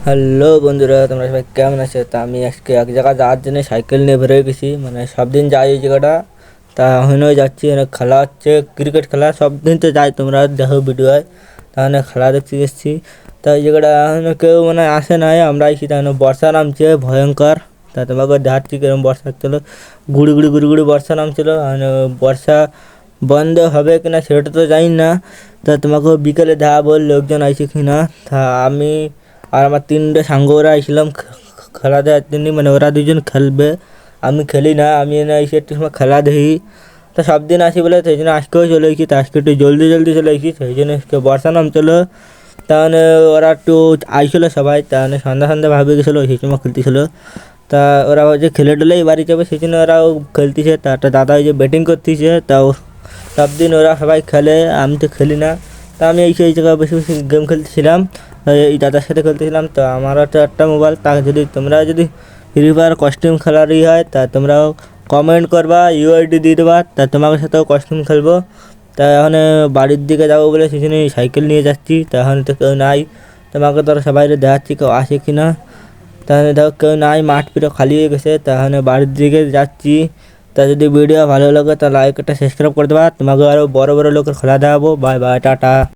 Hello বন্ধুরা, তোমরা সবাই কেমন আছো? তা আমি আজকে এক জায়গায় যাওয়ার জন্য সাইকেল নিয়ে বেরোয় গেছি। মানে সব দিন যাই এই জায়গাটা, তা এখনও যাচ্ছি। এখানে খেলা হচ্ছে, ক্রিকেট খেলা। সব দিন তো যাই, তোমরা দেখো ভিডিওয়। তাহলে খেলা দেখতে এসেছি। তা এই জায়গাটা এখনও কেউ মানে আসে নাই, আমরা এসেছি। তাহলে বর্ষা নামছে ভয়ঙ্কর। তা তোমাকে দেখাচ্ছি কিরকম বর্ষা হচ্ছিলো। গুড়ি গুড়ি গুড়ি গুড়ি বর্ষা নামছিল। বর্ষা বন্ধ হবে কিনা সেটা তো জানি না। তা তোমাকে বিকেলে দেখাবো লোকজন আইছে কিনা। তা আমি আর আমার তিনটে সাঙ্গরা আইছিলাম খেলা দেওয়ার জন্য। মানে ওরা দুজন খেলবে, আমি খেলি না। আমি না এসে একটু সময় খেলা দেখি। তা সব দিন আসি বলে সেই জন্য আজকেও চলে এসেছি। তা আজকে একটু জলদি জলদি চলে এসেছি, সেই জন্য আজকে বর্ষা নামছিলো। তাহলে ওরা একটু আইছিলো সবাই, তাহলে সন্ধ্যা সন্ধ্যা ভাবে গেছিলো, সেই সময় খেলতেছিলো। তা ওরা ভাবছে খেলে টেলেই বাড়ি যাবে, সেই জন্য ওরাও খেলতেছে। তা একটা দাদা ওই যে ব্যাটিং করতেছে। তাও সব দিন ওরা সবাই খেলে, আমি তো খেলি না। তা আমি এই জায়গায় বেশি বেশি গেম খেলতেছিলাম। এই দাদার সাথে খেলতেছিলাম। তো আমারও তো একটা মোবাইল। তা যদি তোমরা যদি ফ্রি ফায়ার কস্টিউম খেলারই হয়, তা তোমরাও কমেন্ট করবা, ইউআইডি দিয়ে দেবা। তা তোমাদের সাথেও কস্টিউম খেলবো। তা এখন বাড়ির দিকে যাবো বলে সেই জন্য সাইকেল নিয়ে যাচ্ছি। তা এখন তো কেউ নাই, তোমাকে তো সবাই দেখাচ্ছি কেউ আসে কি না। তাহলে দেখো কেউ নাই, মাঠ পুরো খালি হয়ে গেছে। তাহলে বাড়ির দিকে যাচ্ছি। তা যদি ভিডিও ভালো লাগে তা লাইক একটা সাবস্ক্রাইব করে দেবা। তোমাকে আরও বড় বড় লোকের খেলা দেখাবো। Bye bye, tata.